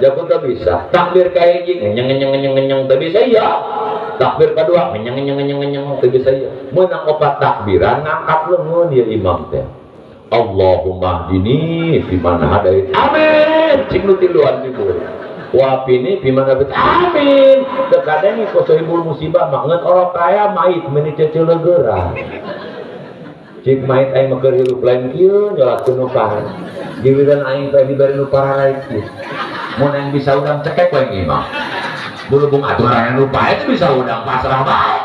Jago tak bisa. Takbir kayak gini nyeng teu bisa ya. Takbir kedua nyeng teu bisa ya. Mun opat takbiran ngangkat leungeun ieu imam teh. Allahumma dini bimana hadait. Amin. Cing nu tiluan dibur. Wa pini bimana bet. Amin. Teu kadang ku sohibul musibah mah ngeun ora kaya mayit meuni ceceuleugeurang. Cik mayit aing mah keur hirup lain kieu nyolakeun nu pahan. Giliran aing teh dibari nu parah kieu. Mun aing bisa udang cekek we imam. Berhubung aturan nu pae teh bisa udang pasrah bae.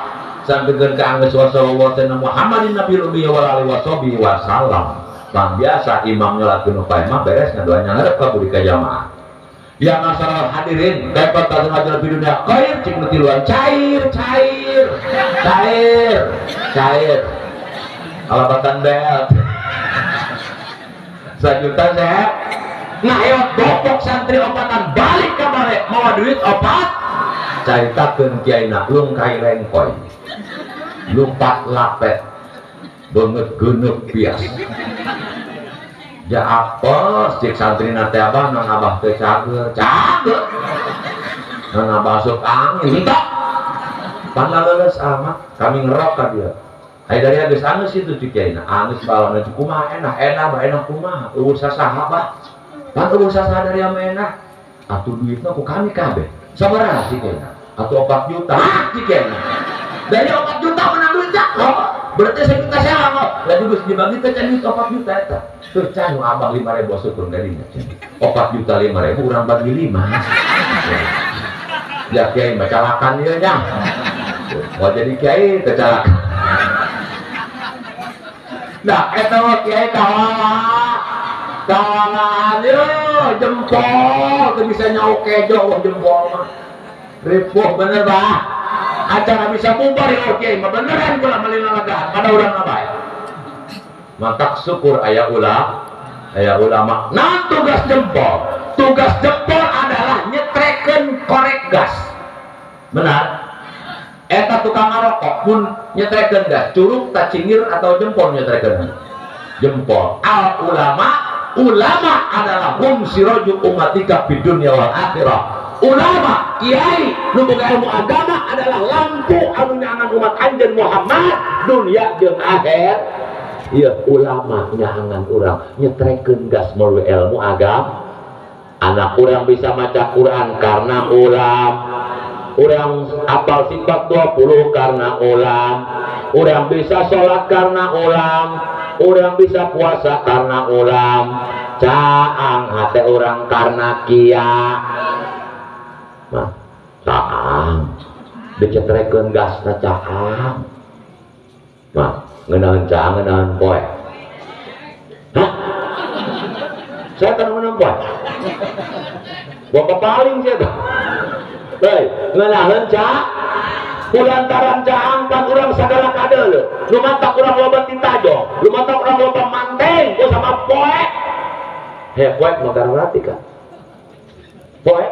Sampikeun ka anggeus sallallahu alaihi Muhammadin nabiyyi wa alihi wasallam. Bang biasa imam nyolakeun nu pae mah beres ngadoanya ngarep ka budi ka jamaah. Ya masalah hadirin, dapat tazam ajar di dunia khair cik tiluan cair. Alabatan bel. 1 juta sehat. Ngayot bopok santri opatan balik ka bare mau duit opat. Caritakeun kiai naklung kai rengkoy. Lumpat lapet. Banget geuneup bias. Ja apes cik santri nate abah non abah teh cager non abah masuk angin entok pandaleus amat kami ngerok ka dia ai dari habis angeus itu cik kiaina angeus balana kumaha enak kumaha eueuh sasaha bah pan eueuh sasaha dari ama enak atuh duitna ku kami kabeh sabaraha cik kiaina atuh 4 juta cik kiaina dari 4 juta menang duit jakro berarti 1 juta sewa kok lagi geus dibagi teh can duit 4 juta eta teu can abang 5.000 syukur darinya 4 juta 5.000 urang bagi 5 ya kiai mah calakan ieu nya mau jadi kiai teu calakan nah eta mah kiai kawangan jempol teu bisa nyauk kejo jempol mah ripuh bener bah acara bisa bubar ya kiai mah beneran kula melina lega pada urang bae maka syukur aya ulama nah tugas jempol adalah nyetrekeun korek gas benar eta tukang ngarokok pun nyetrekeun gas curug tak cingir atau jempol nyetrekeun jempol al ulama adalah hum siraju umatika fid dunya wal akhirah ulama kiai nu boga ilmu agama adalah lampu anu nyangan umat anjeun Muhammad dunia jeung akhirat. Iya ulama nyangan urang nyetrekeun gas meuli ilmu agama. Anak urang bisa maca Quran karena urang apal sifat 20 karena urang bisa sholat karena urang bisa puasa karena caang hate urang karena kia caang dicetrekeun gasna caang ngeunaan caang ngeunaan poe saya kan ngeunaan poe bapak paling saya tuh ngeunaan caang kulantaran jaangkan orang segala kadel lumantak orang loba titajo lumantak orang loba manteng ku sama poek poek mau rati kan poek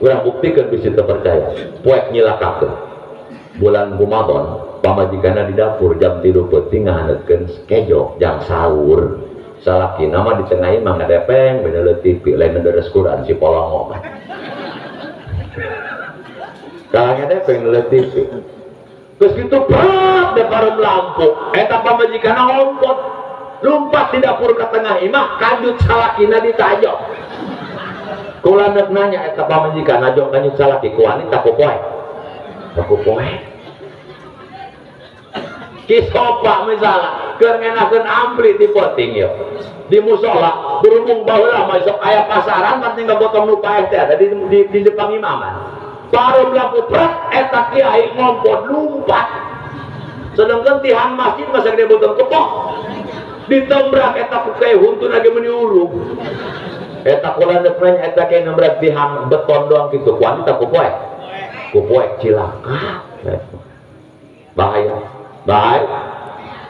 orang buktikan bisa terpercaya poek nyilakakeun bulan Ramadan pamajikana di dapur jam 3 peuting ngahanetkeun kejo jam sahur salaki nama di tengah imang ngadepeng beda TV lain deres Quran si polong omat kalangnya depeng le TV terus gitu berat deparum lampu eta pamajikana ngompot lompat di dapur ke tengah imah kanjut salakina ditajok kula nanya eta pamajikana jong kanjut salaki ku wanita ku poe kisopa misalnya kerengenakeun ampli di poting ya di musola berhubung baheula masuk aya pasaran penting gotong nu paeh teh di depan imaman baru lampu pret eta kiai ngompot lumpat sedangkan tihan masjid masa gede botong kepok ditembrak eta ku kiai huntun lagi meuni urung eta kula nanya eta kiai nembrak tihan beton doang gitu wanita ku poek cilaka bahaya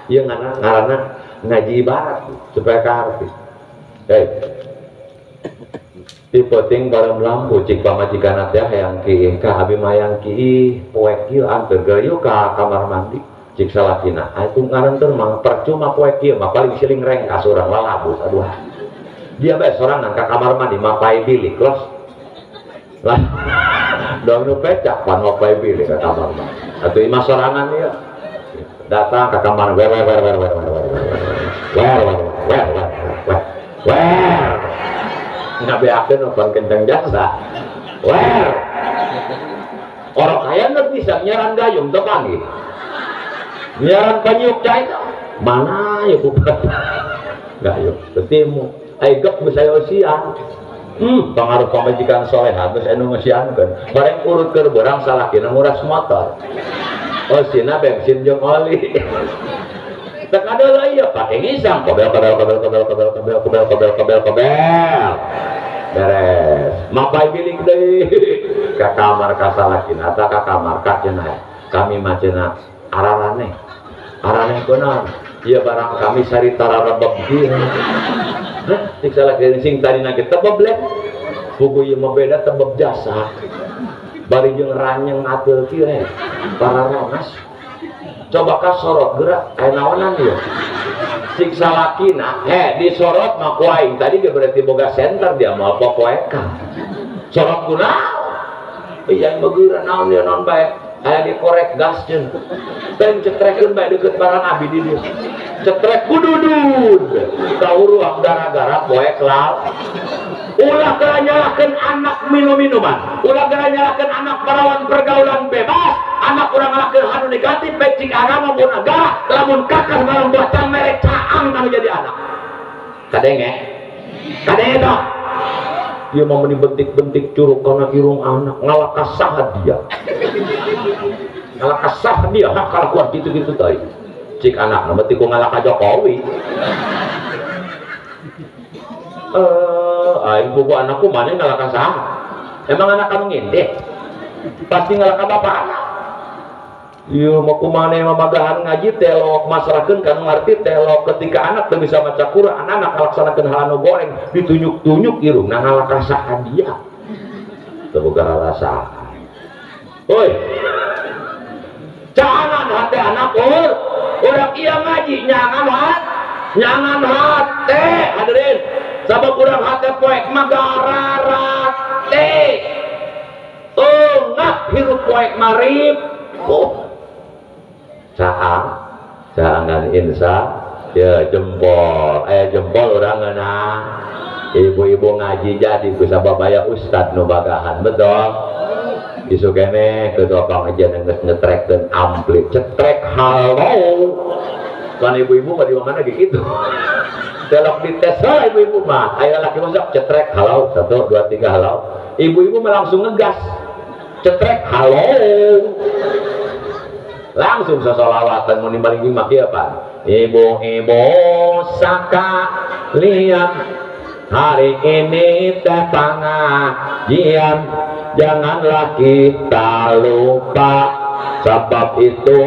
iya ngarana ngaji ibarat supaya karti di poting bareng lampu cik pamajikan teh hayang ki ka abi mayang ki poek ieu anteur gayu ka kamar mandi cik salakina atuh ngaranteur mah percuma poek ieu mah paling siling rengkas urang lalabus aduh dia bae sorangan ka kamar mandi mapai bilik los lah dong nu pecak pan mapai bilik ka kamar mandi atuh imah sorangan ieu datang ke kamar wer nggak beakeun nonton kenceng jasa orang kaya nggak bisa nyaran gayung tuh panggil nyaran panyuk cai mana ya bukan gayung ketemu aigap bisa usian pengaruh pemajikan solehan terus enu ngesiankeun bareng urut keur barang salakina nguras motor sina bensin jeung oli tak ada lah iya pakai ngisang kobel beres mapai bilik deh ke kamar kasalakina atau ke kamar kacena kami macena ararane benar iya barang kami sari tararabab dia tik salah sing tadi nage tebeb lek buku ieu mah beda tebeb jasa bari jeung ranyeng ateul kieu para ronas coba ka sorot gerak aya naonan ieu siksa lakina disorot mah ku aing tadi ge berarti boga center dia mah apa poeka sorot kunaon iya beugeuran naon dia naon bae aya dikorek gaskeun teh cetrekeun bae deukeut barang abi di dieu cetrek kududud kauruang gara-gara poek laut ulah gara nyalakeun anak minum-minuman ulah gara nyalakeun anak perawan pergaulan bebas anak urang ngalakeun anu negatif baik cik agama maupun negara lamun kakas barang buatan merek caang anu jadi anak kadenge dong dia mau bentik-bentik curug karena irung anak ngalakasah dia nah kalakuan gitu-gitu tadi cik anak berarti ku ngalaka Jokowi aing buku anakku mana ngalaka sama emang anak kamu ngintip pasti ngalaka bapak anak iya mau kumane mamagahan ngaji telok masrakeun kan ngarti telok ketika anak teu bisa maca Quran anak ngalaksanakeun hal anu goreng ditunjuk-tunjuk irungna ngalaka saha dia teu boga rarasaan oi jangan hati anak urang ieu ngaji nyangan hati hadirin sabab urang hati poek magararate ngap hirup poek marib jangan insya ya jempol jempol orang ngeunah ibu-ibu ngaji jadi bisa babaya ustad nu bagahan betul isu kene ke tukang aja ngetrekkeun ampli cetrek halo kan ibu-ibu mah di mana gitu telok dites lah ibu-ibu mah aya laki masuk cetrek halo 1 2 3 halo ibu-ibu mah langsung ngegas cetrek halo langsung sesolawatan mau nimbali maki apa ibu-ibu sekalian hari ini teh pengajian janganlah kita lupa Sebab itu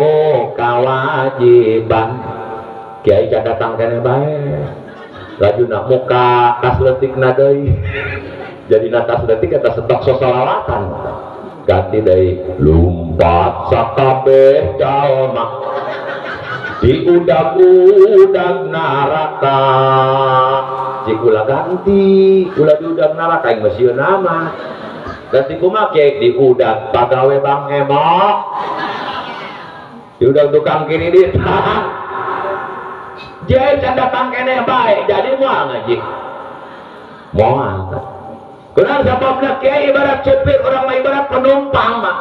kewajiban Kiai can datang kene bae. Laju nak muka kas letik nadei. Jadi natas letik eta setok sosolawatan. Ganti dari lumpat sakabeh jalma di udag-udag neraka. Cik ulah ganti, ulah di udag neraka yang masih nama. Ganti kumaha kiai di udag pagawe Bang Emok. Di udag tukang kiri di Jai can datang kene baik, jadi moal ngaji. Moal. Kenal sebabnya kiai ibarat supir, orang mah ibarat penumpang mah.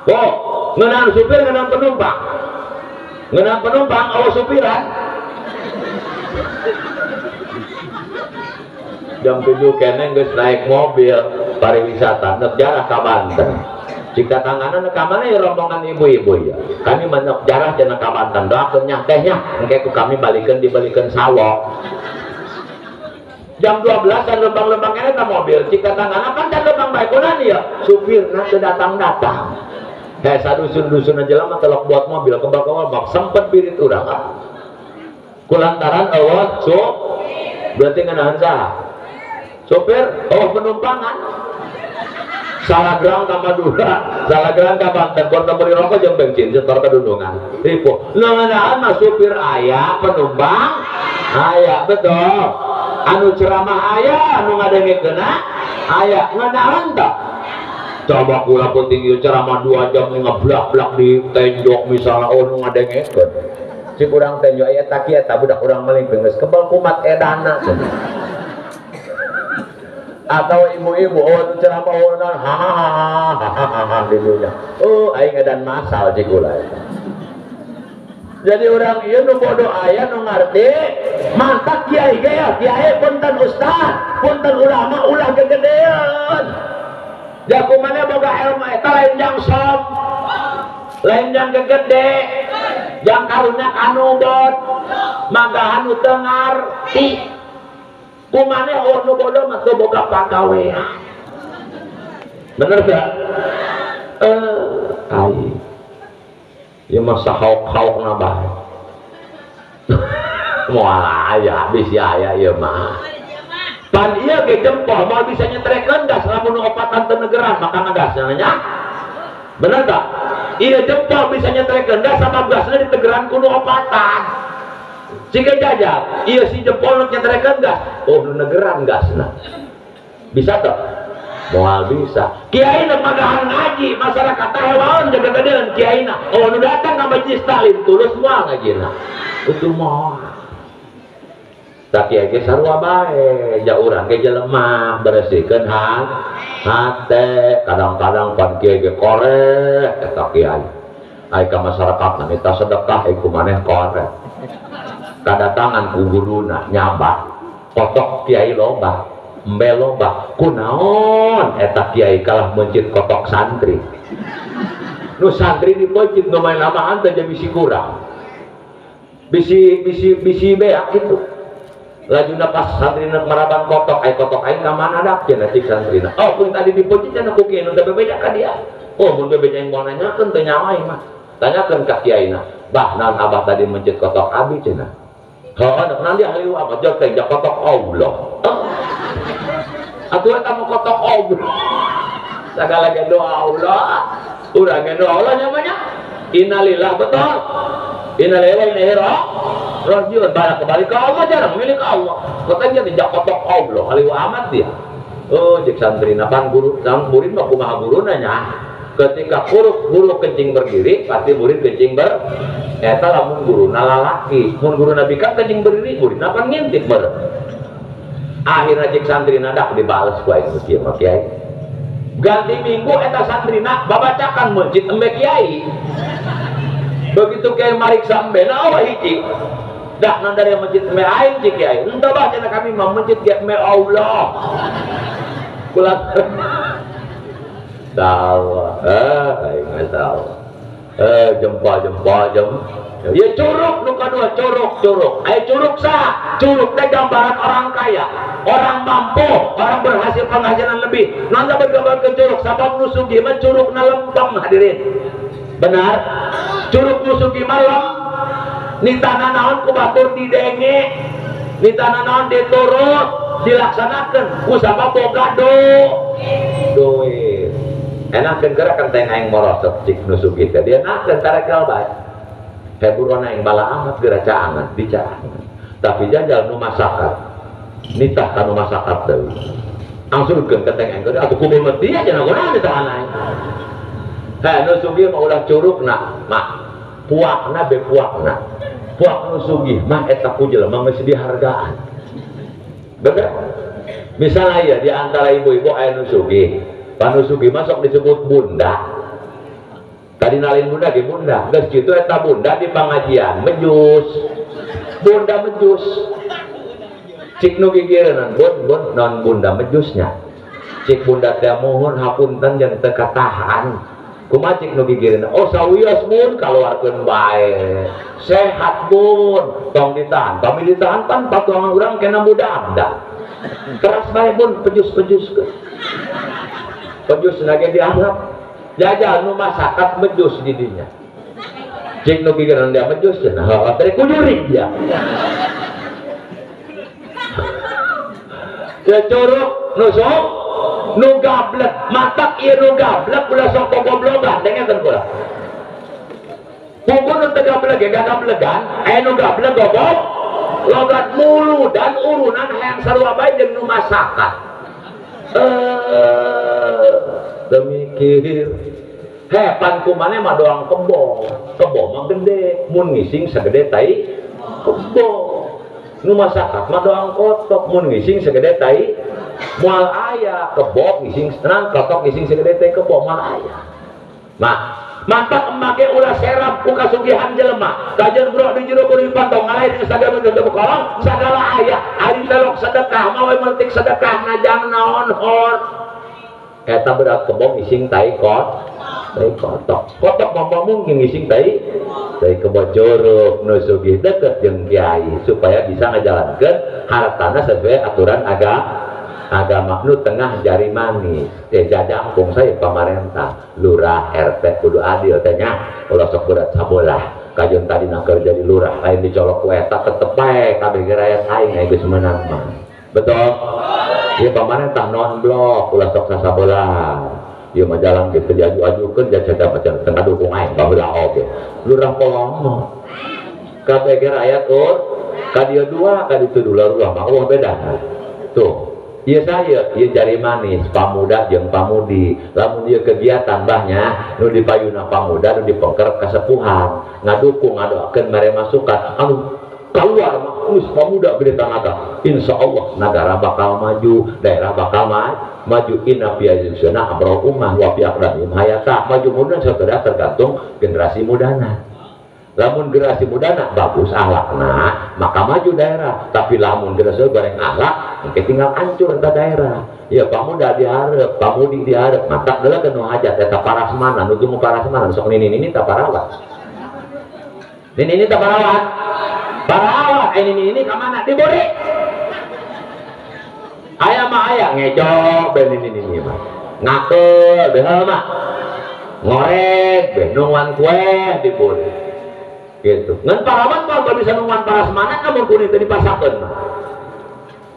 Oh, ngeunaan supir ngeunaan penumpang. Ngeunaan penumpang awas supiran. Jam 7 kene geus naik mobil pariwisata neuk jarah ka Banten. Jika tanganan ke mana ya rombongan ibu-ibu ya. Kami banyak jarah cenah ka Banten. Doakeun nya tehnya engke ku kami dibalikan sawok. Jam 12 dan lembang-lembang ini ke mobil. Jika tanganan kan dan lembang baikunan ya. Supirna teu datang-datang. Kayak sadusun-dusun aja lama telok buat mobil ke bawah sempet pirit urang. Kulantaran eueuh berarti ngeunaheun saha? Supir penumpangan. Salah gerang ke Madura, salah gerang ke Banten, buat beri rokok jeung bensin, setor kedundungan. Ribu, ngeunaan mah supir aya, penumpang aya, betul. Anu ceramah aya, anu ngadengkeunna aya, ngeunaan tah. Coba kula penting ieu ceramah 2 jam ngeblak-blak di tenjok misalnya anu ngadengkeun. Cik urang tenjok aya tak kieu tah budak urang meling geus kebal kumat edana. Atau ibu-ibu ceramah hahaha dilunya aing edan masal cik ulah. Jadi orang ieu nu bodoh aya nu ngarti mantap kiai ge ya kiai punten ustad punten ulama ulah gegedeun jaku maneh boga ilmu eta lain jang som lain jang gegede jang karunya kanu bot magahan nu teu ngarti kumane nu bodoh mah teu boga pagawean. Bener gak? Ai. Ya masa hauk-hauk na bae. Moal aya, bisi aya ieu mah. Pan ieu ge jempol moal bisa nyetrekeun gas lamun opatan teu negeran maka ngegasna nya. Bener gak? Ieu jempol bisa nyetrekeun gas sama gasna ditegeran kudu opatan. Jika jajal, iya si jempol nyeterekan gas, nu negeran gasna. Bisa toh? Moal bisa. Kiai nu magahan ngaji, masyarakat hewan jaga gedeun kiaina. Nu datang ka majelis taklim tulus moal ngajina. Itu moal. Tak kiai ge sarua bae, ja urang ge jelema beresikeun hate. Kadang-kadang pan kiai ge korek eta kiai. Ai ka masyarakat minta sedekah iku maneh korek. Kadatangan ku guruna nyabak kotok kiai loba embe loba kunaon eta kiai kalah mencit kotok santri nu santri dipocit nu main lamaan teh bisi kurang bisi beak gitu lajuna pas santrina maraban kotok aing ka mana dak cenah cik santrina pun tadi dipocit cenah ku kieu nu teh bebeja ka dia mun bebeja yang mau nanyakeun teh nyawa mah tanyakeun ka kiaina bah naon abah tadi mencit kotok abi cenah. Nanti ahli apa jauh teh kotok Allah. Atuh eta mah kotok Allah. Segala doa Allah. Urang doa Allah namanya. Innalillah betul. Innalillahi wa inna ilaihi rajiun. Balik kembali ke Allah jarang milik Allah. Katanya tidak kotok Allah. Ahli amat dia. Cek santrina pan guru, sang murid mah kumaha guru nanya. Ketika guru kencing berdiri, pasti murid kencing eta lamun guru lalaki mun guru nabi kan kencing berdiri murid apa ngintip ber akhirnya cek santrina dak dibales ku aing kieu mah kiai ganti minggu eta santrina babacakan masjid embe kiai begitu kiai marik sambena hiji dak nan dari masjid embe aing cik kiai henteu bah cenah kami mah masjid ge embe Allah kula tawa aing tawa jempol ya curug nu kadua curug ayo curug sah curug teh gambaran orang kaya orang mampu orang berhasil penghasilan lebih nanti bergambar ke curug sabab nu sugih mah curug na lempeng hadirin benar curug nusugi malam nitana naon ku batur didenge nitana naon diturut dilaksanakan ku sabab boga duit enakeun gerakan teh aing morosot cik nusugi teh dia nakeun tarekel bae heburona aing bala amat geura caangan dicaangan tapi jajal nu masakat nitah ka nu masakat deui angsulkeun ka teh aing geura atuh kudu mati aja nagonana ditahan aing nusugi mah ulah curugna mah puakna be puakna puak nusugi mah eta ku jelema geus dihargaan bener misalnya ya di antara ibu-ibu aya nusugi panusugi masuk disebut bunda tadi nalin bunda ge bunda geus kitu eta bunda di pangajian mejus bunda mejus cik nu gigireun bun non bunda mejusnya cik bunda teh mohon hapunten jeung teu katahan kumaha cik nu gigireun oh sawios bun kaluarkeun bae sehat bun tong ditahan kami ditahan pan patuangan urang kena budak keras bae bun pejus-pejus ke pejus lagi dianggap jajal nu masakat mejus di dinya cik nu gigireun dia mejus nah tadi kujuring dia ya curug nusuk nu gablek matak ieu nu gablek ulah sok goblogan dengeun kula pupun nu teu gablek ge gagablegan aya nu gablek goblok logat mulu dan urunan hayang sarua bae jeung nu masakat demikir hepan kumane mah doang kebo mah gede mun ngising sagede tai kebo nu masakat mah doang kotok mun ngising sagede tai moal aya kebo ngising tenang kotok ngising sagede tai kebo moal aya mah mantap emake ulah serap ku kasugihan jelema kajen bro di jero kuring pantong ngalain sagala bentuk kolong sagala aya ari telok sedekah mah we mentik sedekah najang naon hor eta berat kebo ngising tai kotok mah mungkin ngising tai kebo curug nusugi deket jeung kiai supaya bisa ngajalankeun hartana sesuai aturan agama nu tengah jari manis jajangkung saya pamarentah lurah RT kudu adil teh nya ulah sok berat sabolah kajeun tadi keur jadi lurah lain dicolok ku eta tetep bae kabeh rakyat aing geus meunang mah betul ieu pamarentah non blok ulah sok sasabolah ieu mah jalan gitu diaju-ajukeun jaga macam tengah dukung aing baheula oge lurah polong kabeh rakyat kadieu dua kaditu lurah mah beda tuh iya saya, iya jari manis, pamuda jeung pamudi. Lamun ieu kegiatan bahnya, nu dipayuna pamuda, nu dipengker kasepuhan, ngadukung, ngadoakeun mere masukan. Anu keluar mah geus pamuda gede tanaga. Insyaallah negara bakal maju, daerah bakal maju. Inna fi ayyusna amrul ummah wa fi aqdamihim hayata. Maju muda saudara tergantung generasi mudana. Lamun generasi mudana bagus akhlakna maka maju daerah tapi lamun generasi goreng akhlak mungkin tinggal hancur entah daerah ya pamuda diharap pamudi diharap maka adalah kenu hajat eta parasmana nuju mu parasmana sok nini tak parawat nini tak parawat ini kemana dibori ayah mah ayah ngejok ben ini mah ngakel behel mah ngorek benungan kue dibori gitu. Ngan parawan mah bisa nungan parasmana namun kuning tadi pasakeun mah.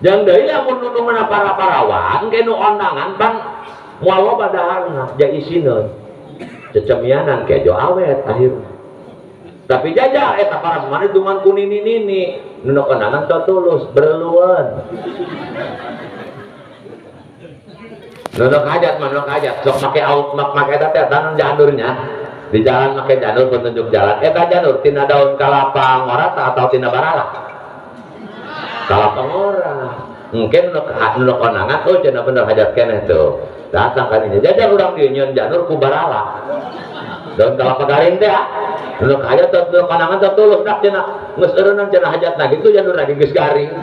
Jang deui lamun nunungan para parawan ke nu ondangan bang moal loba daharna ja isineun. Cecemianan ke jo awet akhir. Tapi jajal eta parasmana dungan kuning nini nu ondangan teu tulus berluan. Nunuk hajat mah nunuk hajat sok make out make eta teh tanang jandurnya. Di jalan pakai janur petunjuk jalan eta janur tina daun kalapa ngorata atau tina barala kalapa ngora mungkin nu konangan oh cenah bener hajat keneh tuh datang kan ini jajar urang dieu nyeun janur ku barala daun kalapa garing teh nu hajat teu konangan teh tulus dak cenah geus eureunna cenah hajatna kitu janur lagi geus garing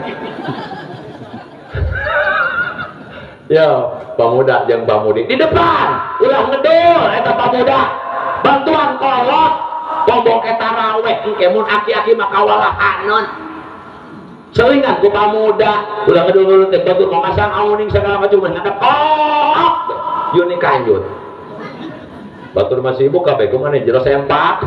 ya pamuda jeung pamudi di depan ulah ngedol eta pamuda bantuan kolot bombong eta raweh engke mun aki-aki mah kawalahanon seuingan ku pamuda ulah ngedul teh batur memasang auning segala macam ngadep kolot yuni kanjut batur masih ibu kabeh kumane jero sempak.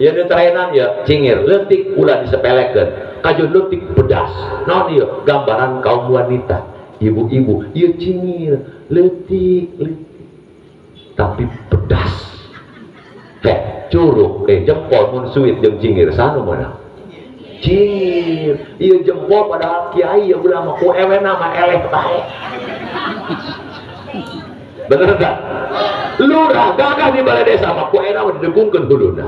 Ya nu traenan ya cingir leutik ulah disepelekeun. Kajun leutik pedas. Naon ieu? Gambaran kaum wanita. Ibu-ibu, ieu cingir, leutik, tapi pedas. Curug, jempol mun suit jeung cingir sanu meunang. Cingir, ieu jempol padahal kiai ya ulah mah ku ewena mah eleh bae. Bener tak? Lurah gagah di balai desa mah ku era didegungkeun huluna.